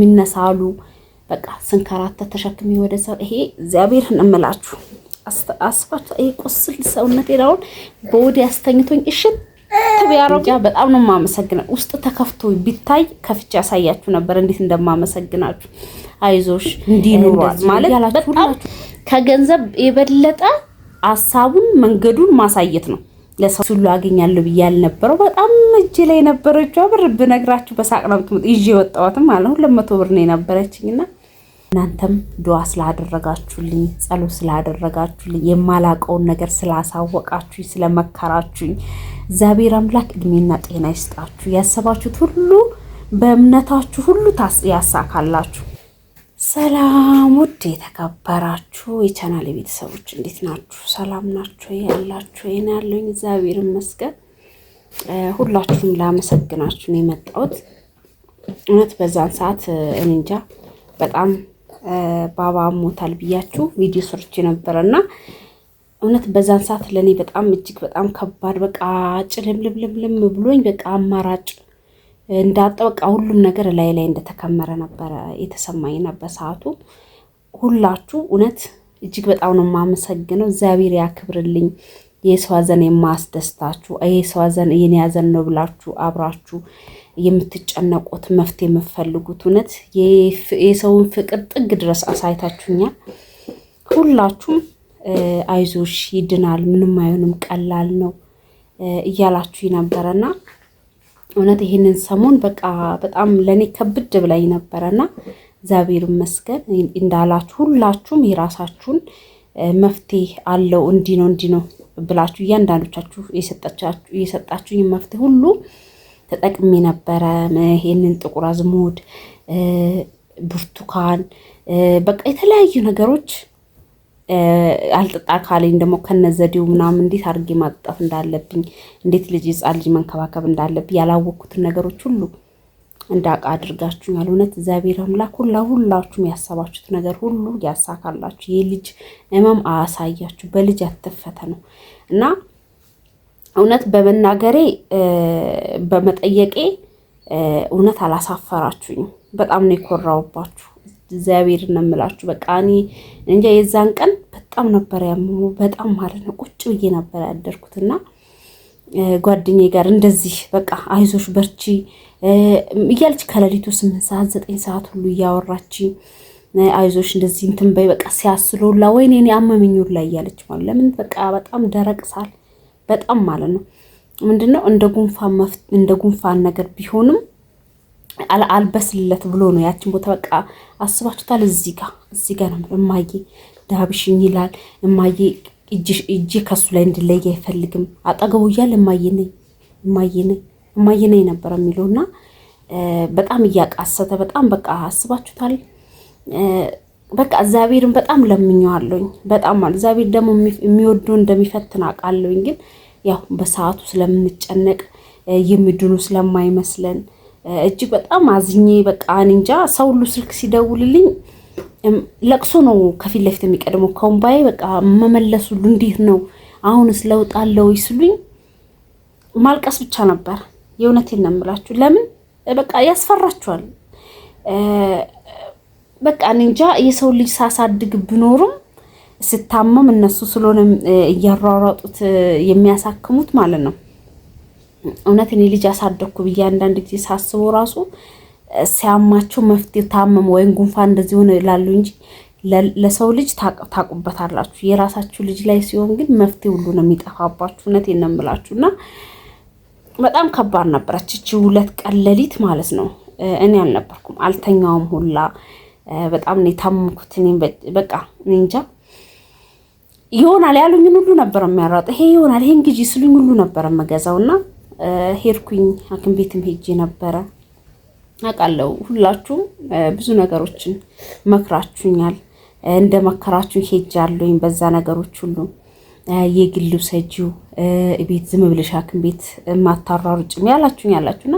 ሚነሳሉ በቃ ስንከራተት ተሸክሚ ወደዛ ይሄ እግዚአብሔርን እምላችሁ አስባችሁ ይሄ ቁስል ሰውነቴ ዳውን በወዲ ያስተኝቶኝ እሽት ተቢያረጋ በጣም ነው ማመሰግነው። ውስጥ ተከፍቶ ቢታይ ከፍቻ ያሳያችሁ ነበር እንዴት እንደማመሰግናችሁ። አይዞሽ እንዲኖራል ማለት በጣም ከገንዘብ የበለጠ ሐሳቡን መንገዱን ማሳየት ነው። ለሰው ሁሉ አገኛለሁ ብያል ነበር። በጣም እጅ ላይ ነበረችው ብር ብነግራችሁ በሳቅ ነው ይዤ ወጣሁትም ማለት 200 ብር ነው የነበረችኝና እናንተም ዱዓ ስላደረጋችሁልኝ ጸሎት ስላደረጋችሁልኝ የማላቀውን ነገር ስላሳወቃችሁኝ ስለመከራችሁኝ እግዚአብሔር አምላክ እድሜና ጤና ይስጣችሁ። ያሰባችሁት ሁሉ በእምነታችሁ ሁሉ ያሳካላችሁ። ሰላም ውድ የተከበራችሁ የቻናሌ ቤተሰቦች እንዴት ናችሁ? ሰላም ናችሁ? ያላችሁ እኔ ያለኝ እግዚአብሔር ይመስገን። ሁላችሁም ላመሰግናችሁ ነው የመጣሁት። እውነት በዛን ሰዓት እኔ እንጃ በጣም ባባ ሞታል ብያችሁ ቪዲዮ ሰርቼ ነበርና እውነት በዛን ሰዓት ለኔ በጣም እጅግ በጣም ከባድ በቃ ጭልምልምልም ብሎኝ በቃ አማራጭ እንዳጣው በቃ ሁሉም ነገር ላይ እንደተከመረ ነበር የተሰማኝ ነበር ሰዓቱ። ሁላችሁ እውነት እጅግ በጣም ነው የማመሰግነው። እግዚአብሔር ያክብርልኝ። የሰው ሐዘን የማስደስታችሁ የሰው ሐዘን የኔ ሐዘን ነው ብላችሁ አብራችሁ የምትጨነቁት መፍትሄ የምትፈልጉት እውነት የሰውን ፍቅር ጥግ ድረስ አሳይታችሁኛል። ሁላችሁም አይዞሽ ይድናል፣ ምንም አይሆንም፣ ቀላል ነው እያላችሁ ነበርና እውነት ይሄንን ሰሞን በቃ በጣም ለኔ ከብድ ብላይ ነበርና እግዚአብሔር ይመስገን እንዳላችሁ ሁላችሁም የራሳችሁን መፍትሄ አለው እንዲ ነው ብላችሁ እያንዳንዶቻችሁ የሰጣችሁኝ መፍትሄ ሁሉ ተጠቅሜ ነበረ። ይሄንን ጥቁር አዝሙድ፣ ብርቱካን በቃ የተለያዩ ነገሮች አልጠጣ ካለኝ ደግሞ ከነዘዴው ምናምን እንዴት አድርጌ ማጣፍ እንዳለብኝ እንዴት ልጅ ሕፃን ልጅ መንከባከብ እንዳለብኝ ያላወቅኩትን ነገሮች ሁሉ እንዳቃ አድርጋችሁኛል። እውነት እግዚአብሔር አምላክ ሁላችሁም ያሰባችሁት ነገር ሁሉ ያሳካላችሁ። የልጅ እመም አያሳያችሁ፣ በልጅ አትፈተኑ እና እውነት በመናገሬ በመጠየቄ እውነት አላሳፈራችሁኝ። በጣም ነው የኮራውባችሁ። እግዚአብሔር እንምላችሁ በቃ እኔ እንጃ የዛን ቀን በጣም ነበር ያመመው በጣም ማለት ነው። ቁጭ ብዬ ነበር ያደርኩትና ጓደኛዬ ጋር እንደዚህ በቃ አይዞሽ በርቺ እያለች ከሌሊቱ 8 ሰዓት 9 ሰዓት ሁሉ እያወራች አይዞሽ እንደዚህ እንትን በይ በቃ ሲያስሉላ ወይኔ እኔ አመመኝው ላይ እያለች ማለት ለምን በቃ በጣም ደረቅ ሳል በጣም ማለት ነው ምንድነው እንደ ጉንፋን ነገር ቢሆንም አልበስልለት ብሎ ነው ያችን ቦታ በቃ አስባችሁታል። እዚህ ጋር ነው እማዬ ዳብሽኝ ይላል። እማዬ እጄ ከሱ ላይ እንድለይ አይፈልግም። አጠገቡ እያለ እማዬ ነኝ ነበር የሚለውና በጣም እያቃሰተ በጣም በቃ አስባችሁታል። በቃ እግዚአብሔርን በጣም ለምኜዋለሁኝ በጣም ማለት እግዚአብሔር ደግሞ የሚወደው እንደሚፈትን አውቃለሁኝ። ግን ያው በሰዓቱ ስለምንጨነቅ የሚድኑ ስለማይመስለን እጅግ በጣም አዝኜ በቃ እንጃ ሰው ሁሉ ስልክ ሲደውልልኝ ለቅሶ ነው ከፊት ለፊት የሚቀድመው ከወንባዬ በቃ መመለሱ ሁሉ እንዴት ነው አሁንስ ለውጥ አለው ይስሉኝ ማልቀስ ብቻ ነበር። የእውነቴን ነው የምላችሁ። ለምን በቃ ያስፈራችኋል። በቃ እንጃ የሰው ልጅ ሳሳድግ ብኖርም ስታመም እነሱ ስለሆነ እያሯሯጡት የሚያሳክሙት ማለት ነው። እውነት እኔ ልጅ አሳደኩ ብዬ አንዳንድ ጊዜ ሳስበው ራሱ ሲያማቸው መፍትሄ ታመም ወይም ጉንፋን እንደዚህ ሆነ ይላሉ እንጂ ለሰው ልጅ ታቁበታላችሁ። የራሳችሁ ልጅ ላይ ሲሆን ግን መፍትሄ ሁሉ ነው የሚጠፋባችሁ። እውነቴን ነው የምላችሁና በጣም ከባድ ነበረች እቺ 2 ቀን ሌሊት ማለት ነው። እኔ አልነበርኩም አልተኛውም ሁላ በጣም ነው የታመምኩት። እኔ በቃ እንጃ ይሆናል ያሉኝን ሁሉ ነበር የሚያራጥ ይሄ ይሆናል ይሄን ግዢ ስሉኝ ሁሉ ነበር መገዛውና ሄድኩኝ። ሐኪም ቤትም ሄጄ ነበረ። አውቃለሁ ሁላችሁም ብዙ ነገሮችን መክራችሁኛል። እንደ መከራችሁ ሄጃለሁኝ በዛ ነገሮች ሁሉ የግል ሰጂው ቤት ዝም ብለሽ ሐኪም ቤት ማታራሩጭም ያላችሁና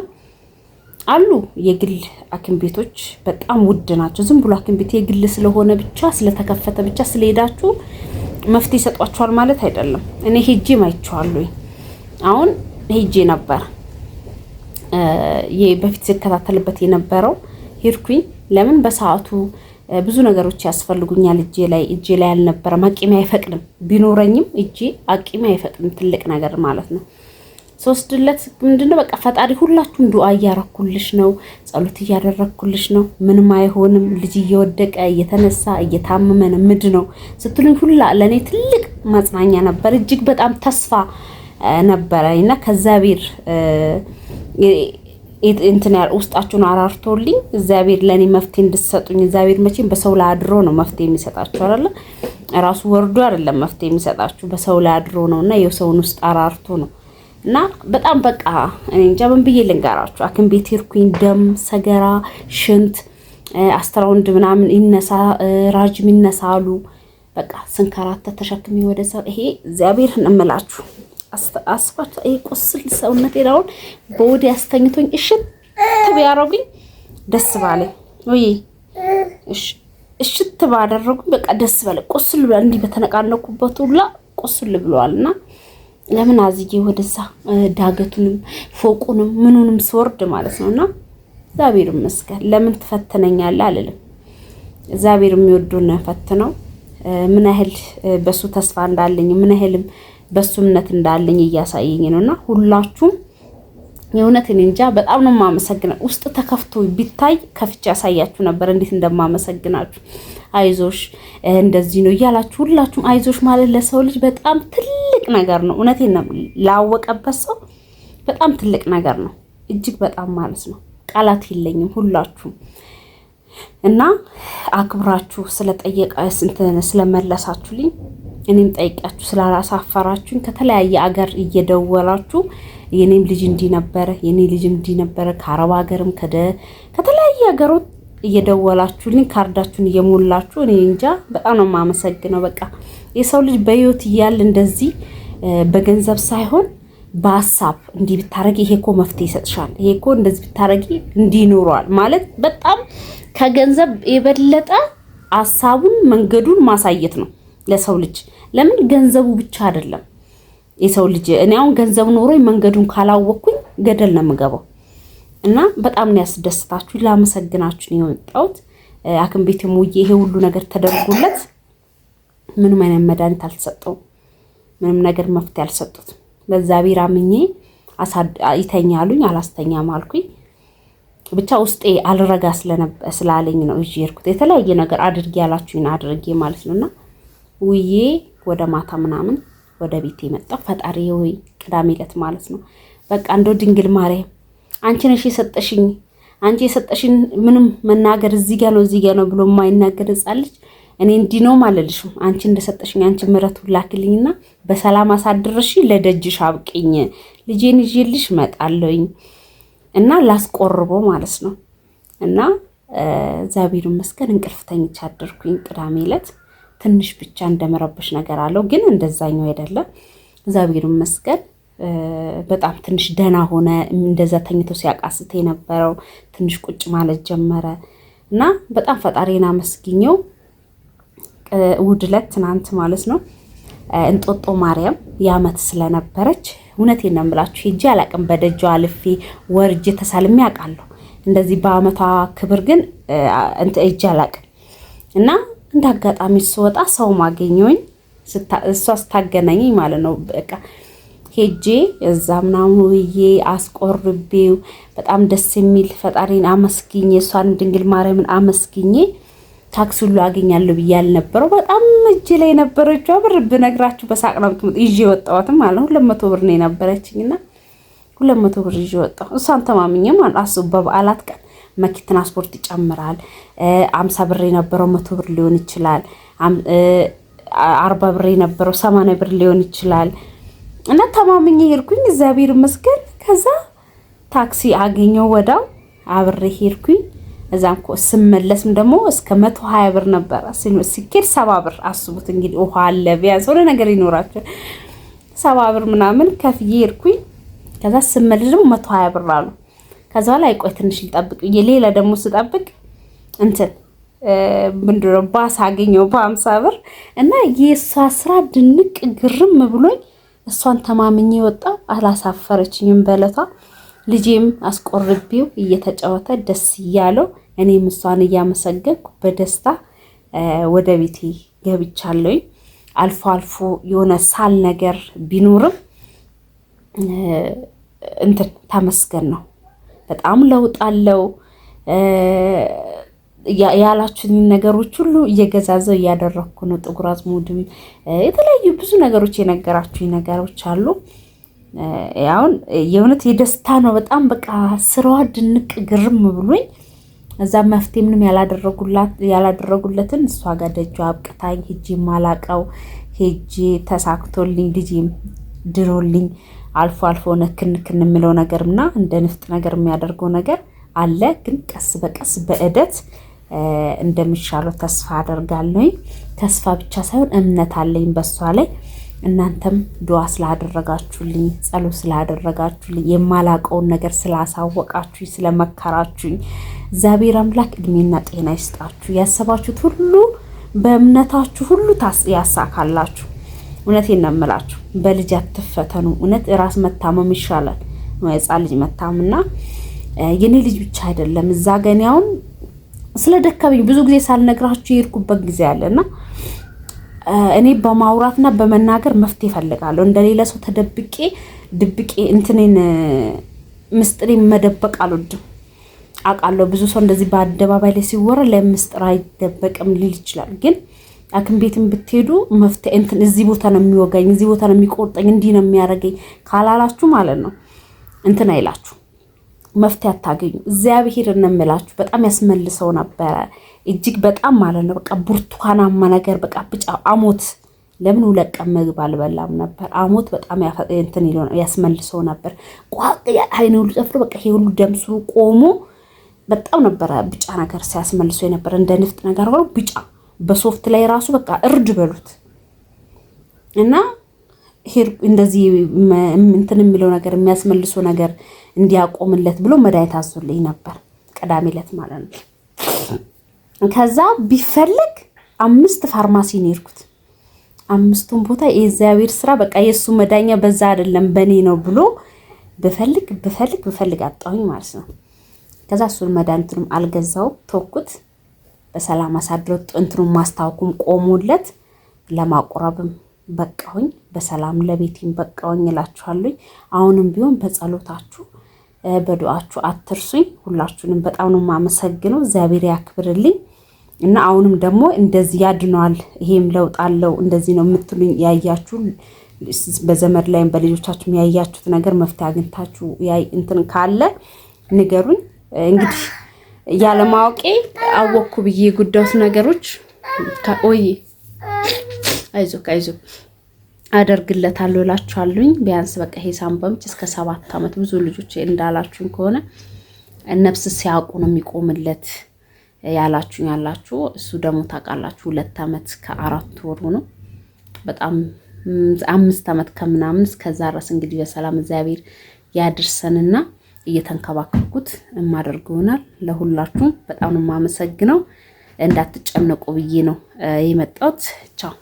አሉ የግል ሐኪም ቤቶች በጣም ውድ ናቸው። ዝም ብሎ ሐኪም ቤት የግል ስለሆነ ብቻ ስለተከፈተ ብቻ ስለሄዳችሁ መፍትሄ ይሰጧችኋል ማለት አይደለም። እኔ ሄጄ ማይቻለሁ። አሁን ሄጄ ነበር በፊት ሲከታተልበት የነበረው ሄድኩኝ። ለምን በሰዓቱ ብዙ ነገሮች ያስፈልጉኛል እጄ ላይ አልነበረም። አቂሜ አይፈቅድም። ቢኖረኝም እጄ አቂሜ አይፈቅድም። ትልቅ ነገር ማለት ነው። ሶስድለት ምንድነው በቃ ፈጣሪ ሁላችሁም ዱአ እያረኩልሽ ነው፣ ጸሎት እያደረኩልሽ ነው፣ ምንም አይሆንም፣ ልጅ እየወደቀ እየተነሳ እየታመመ ነው ምድ ነው ስትሉኝ ሁላ ለኔ ትልቅ ማጽናኛ ነበር። እጅግ በጣም ተስፋ ነበረኝና ከእግዚአብሔር እንትን ያል ውስጣችሁን አራርቶልኝ እግዚአብሔር ለኔ መፍትሄ እንድትሰጡኝ። እግዚአብሔር መቼም በሰው ላይ አድሮ ነው መፍትሄ የሚሰጣችሁ አይደለ? ራሱ ወርዶ አይደለም መፍትሄ የሚሰጣችሁ በሰው ላይ አድሮ ነውና የሰውን ውስጥ አራርቶ ነው። እና በጣም በቃ እንጃ ምን ብዬ ልንገራችሁ። ሐኪም ቤት ሄድኩኝ። ደም፣ ሰገራ፣ ሽንት፣ አስትራውንድ ምናምን ይነሳ ራጅም ይነሳሉ። በቃ ስንከራተት ተሸክሜ ወደዛ ይሄ እግዚአብሔርን እምላችሁ አስፋት ይሄ ቁስል ሰውነቴን አሁን በወዲ ያስተኝቶኝ እሽት ቢያረጉኝ ደስ ባለኝ ወይ እሽት ባደረጉኝ በቃ ደስ ባለኝ። ቁስል ብሏል እንዲህ በተነቃነኩበት ሁላ ቁስል ብሏልና ለምን አዝዬ ወደዛ ዳገቱንም ፎቁንም ምኑንም ስወርድ ማለት ነውና እግዚአብሔር ይመስገን። ለምን ትፈተነኛለህ አልልም። እግዚአብሔር የሚወዱን ፈትነው ምን ያህል በሱ ተስፋ እንዳለኝ ምን ያህልም በሱ እምነት እንዳለኝ እያሳየኝ ነውና ሁላችሁም የእውነትን እንጃ በጣም ነው የማመሰግነው። ውስጥ ተከፍቶ ቢታይ ከፍቼ ያሳያችሁ ነበር እንዴት እንደማመሰግናችሁ። አይዞሽ እንደዚህ ነው እያላችሁ ሁላችሁም አይዞሽ ማለት ለሰው ልጅ በጣም ትልቅ ነገር ነው። እውነቴን ነው ላወቀበት ሰው በጣም ትልቅ ነገር ነው። እጅግ በጣም ማለት ነው ቃላት የለኝም። ሁላችሁም እና አክብራችሁ ስለጠየቀ ስለመለሳችሁልኝ እኔም ጠይቃችሁ ስላላሳፈራችሁኝ ከተለያየ አገር እየደወላችሁ የኔም ልጅ እንዲነበረ የኔ ልጅም እንዲነበረ ከአረብ ሀገርም ከተለያየ ሀገሮች እየደወላችሁልኝ ካርዳችሁን እየሞላችሁ እኔ እንጃ በጣም ነው የማመሰግነው። በቃ የሰው ልጅ በህይወት እያለ እንደዚህ በገንዘብ ሳይሆን በሀሳብ እንዲህ ብታረጊ ይሄ እኮ መፍትሄ ይሰጥሻል፣ ይሄ እኮ እንደዚህ ብታረጊ እንዲኖረዋል ማለት በጣም ከገንዘብ የበለጠ ሀሳቡን መንገዱን ማሳየት ነው ለሰው ልጅ። ለምን ገንዘቡ ብቻ አይደለም የሰው ልጅ እኔ አሁን ገንዘብ ኖሮኝ መንገዱን ካላወቅኩኝ ገደል ነው የምገባው። እና በጣም ነው ያስደስታችሁ። ላመሰግናችሁ ነው የወጣሁት። ሐኪም ቤት ሙዬ ይሄ ሁሉ ነገር ተደርጎለት ምንም አይነት መድኃኒት አልተሰጠውም፣ ምንም ነገር መፍትሄ አልሰጡት። በዛ ቢራ ምኜ ይተኛሉኝ አላስተኛም አልኩኝ። ብቻ ውስጤ አልረጋ ስላለኝ ነው እዚህ የሄድኩት። የተለያየ ነገር አድርጌ ያላችሁኝ አድርጌ ማለት ነውና ውዬ ወደ ማታ ምናምን ወደ ቤቴ መጣሁ። ፈጣሪ ወይ ቅዳሜ ዕለት ማለት ነው በቃ እንደው ድንግል ማርያም አንቺ ነሽ የሰጠሽኝ፣ አንቺ የሰጠሽኝ ምንም መናገር እዚህ ጋር ነው ብሎ የማይናገር ጻልሽ እኔ እንዲህ ነው ማለልሽም አንቺ እንደሰጠሽኝ አንቺ ምሕረቱን ላክልኝና በሰላም አሳድርሽ ለደጅሽ አብቂኝ፣ ልጄን ይዤልሽ እመጣለሁኝ እና ላስቆርበው ማለት ነው። እና እግዚአብሔር ይመስገን እንቅልፍ ተኝቼ አደርኩኝ ቅዳሜ ዕለት። ትንሽ ብቻ እንደመረበሽ ነገር አለው ግን እንደዛኛው አይደለም። እግዚአብሔር ይመስገን በጣም ትንሽ ደህና ሆነ። እንደዛ ተኝቶ ሲያቃስት የነበረው ትንሽ ቁጭ ማለት ጀመረ እና በጣም ፈጣሪና መስግኘው እሑድ ዕለት ትናንት ማለት ነው እንጦጦ ማርያም የዓመት ስለነበረች እውነቴን ነው የምላችሁ ሄጄ አላቅም። በደጇ አልፌ ወርጄ ተሳልሜ አውቃለሁ። እንደዚህ በዓመቷ ክብር ግን ሄጄ አላቅም እና እንደ አጋጣሚ ስወጣ ሰው ማገኘኝ እሷ ስታገናኘኝ ማለት ነው በቃ ሄጄ እዛ ምናምን ውዬ አስቆርቤው በጣም ደስ የሚል ፈጣሪን አመስግኜ እሷን ድንግል ማርያምን አመስግኜ ታክሲ ሁሉ አገኛለሁ ብዬ አልነበረው። በጣም እጄ ላይ ነበረችው ብር ብነግራችሁ በሳቅ ነው የምትመጣው። ይዤ ወጣሁትም ማለት ነው 200 ብር ነው የነበረችኝና 200 ብር ይዤ ወጣሁ። እሷን ተማምኜ ማለት አስቡ በበዓላት ቀን መኪና ትራንስፖርት ይጨምራል። 50 ብር የነበረው 100 ብር ሊሆን ይችላል። 40 ብር የነበረው 80 ብር ሊሆን ይችላል። እና ተማምኜ ሄድኩኝ እግዚአብሔር ይመስገን። ከዛ ታክሲ አገኘው ወዳው አብሬ ሄድኩኝ። እዛም ስመለስም ደግሞ እስከ 120 ብር ነበር። ሲኬድ 70 ብር አስቡት እንግዲህ ውሃ አለ ቢያንስ ሆነ ነገር ይኖራቸው 70 ብር ምናምን ከፍዬ ሄድኩኝ። ከዛ ስመለስ ደግሞ 120 ብር አሉ። ከዛ ላይ ቆይ ትንሽ ልጠብቅ ሌላ ደግሞ ስጠብቅ እንትን ምንድነው ባስ አገኘው በ50 ብር እና የሷ ስራ ድንቅ ግርም ብሎኝ እሷን ተማምኜ ወጣው። አላሳፈረችኝም በለቷ። ልጄም አስቆርቤው እየተጫወተ ደስ እያለው እኔም እሷን እያመሰገንኩ በደስታ ወደ ቤቴ ገብቻለሁ። አልፎ አልፎ የሆነ ሳል ነገር ቢኖርም እንትን ተመስገን ነው። በጣም ለውጥ አለው። ያላችሁኝ ነገሮች ሁሉ እየገዛዘው እያደረኩ ነው። ጥቁር አዝሙድም የተለያዩ ብዙ ነገሮች የነገራችሁኝ ነገሮች አሉ። አሁን የእውነት የደስታ ነው በጣም በቃ ስራዋ ድንቅ ግርም ብሎኝ እዛ መፍትሄ ምንም ያላደረጉለትን እሷ ጋር ደጇ አብቅታኝ ሄጄ ማላቀው ሄጄ ተሳክቶልኝ ልጄም ድሮልኝ አልፎ አልፎ ነክንክን የምለው ነገርና እንደ ንፍጥ ነገር የሚያደርገው ነገር አለ። ግን ቀስ በቀስ በእደት እንደሚሻለው ተስፋ አደርጋለሁ። ተስፋ ብቻ ሳይሆን እምነት አለኝ በሷ ላይ። እናንተም ዱዓ ስላደረጋችሁልኝ፣ ጸሎት ስላደረጋችሁልኝ፣ የማላቀውን ነገር ስላሳወቃችሁኝ፣ ስለመከራችሁኝ እግዚአብሔር አምላክ እድሜና ጤና ይስጣችሁ። ያሰባችሁት ሁሉ በእምነታችሁ ሁሉ ያሳካላችሁ። እውነቴን ነው የምላችሁ። በልጅ አትፈተኑ። እውነት ራስ መታመም ይሻላል ሕፃን ልጅ መታመምና የኔ ልጅ ብቻ አይደለም። እዛ ገናውን ስለደከመኝ ብዙ ጊዜ ሳልነግራችሁ የሄድኩበት ጊዜ አለና እኔ በማውራትና በመናገር መፍትሄ እፈልጋለሁ። እንደሌላ ሰው ድብቄ እንትኔን ምስጢሬን መደበቅ አልወድም። አውቃለሁ ብዙ ሰው እንደዚህ በአደባባይ ላይ ሲወራ ለምስጢር አይደበቅም ሊል ይችላል። ግን ሐኪም ቤትም ብትሄዱ መፍትሄ እንትን እዚህ ቦታ ነው የሚወጋኝ፣ እዚህ ቦታ ነው የሚቆርጠኝ፣ እንዲህ ነው የሚያደርገኝ ካላላችሁ ማለት ነው እንትን አይላችሁ መፍትሄ አታገኙ። እግዚአብሔር እንምላችሁ በጣም ያስመልሰው ነበረ እጅግ በጣም ማለት ነው። በቃ ብርቱካናማ ነገር በቃ ብጫ አሞት ለምን 2 ቀን ምግብ አልበላም ነበር። አሞት በጣም እንትን ያስመልሰው ነበር። ቋቅ አይኔ ሁሉ ጠፍሮ በቃ ይሄ ሁሉ ደም ስሩ ቆሞ በጣም ነበረ ብጫ ነገር ሲያስመልሰው የነበረ እንደ ንፍጥ ነገር ነው ብጫ በሶፍት ላይ ራሱ በቃ እርድ በሉት እና እንደዚህ እንትን የሚለው ነገር የሚያስመልሰው ነገር እንዲያቆምለት ብሎ መድኃኒት አዞልኝ ነበር ቅዳሜ ዕለት ማለት ነው። ከዛ ቢፈልግ 5 ፋርማሲ ነው የሄድኩት። 5ቱም ቦታ የእግዚአብሔር ስራ በቃ የሱ መዳኛ በዛ አይደለም በኔ ነው ብሎ ብፈልግ አጣሁኝ ማለት ነው። ከዛ እሱን መድኃኒቱንም አልገዛው ተውኩት። በሰላም አሳድሮ እንትኑን ማስታወኩም ቆሞለት ለማቆረብም በቃሁኝ። በሰላም ለቤቴም በቃሁኝ እላችኋለሁ። አሁንም ቢሆን በጸሎታችሁ በዱዓችሁ አትርሱኝ። ሁላችሁንም በጣም ነው የማመሰግነው። እግዚአብሔር ያክብርልኝ እና አሁንም ደግሞ እንደዚህ ያድነዋል፣ ይሄም ለውጥ አለው እንደዚህ ነው የምትሉኝ ያያችሁ በዘመድ ላይም በልጆቻችሁም ያያችሁት ነገር መፍትሄ አግኝታችሁ እንትን ካለ ንገሩኝ። እንግዲህ ያለማወቄ አወኩ ብዬ የጉዳዩት ነገሮች አይዞህ አደርግለታለሁ እላችኋለሁ። ቢያንስ በቃ ይሄ ሳምባ ምች እስከ 7 ዓመት ብዙ ልጆች እንዳላችሁኝ ከሆነ ነፍስ ሲያውቁ ነው የሚቆምለት ያላችሁ እሱ ደግሞ ታውቃላችሁ 2 ዓመት ከ4 ወር ነው። በጣም 5 ዓመት ከምናምን እስከዛ ድረስ እንግዲህ በሰላም እግዚአብሔር ያድርሰንና እየተንከባከብኩት የማደርገው ይሆናል። ለሁላችሁም በጣም ነው የማመሰግነው። እንዳትጨነቁ ብዬ ነው የመጣሁት። ቻው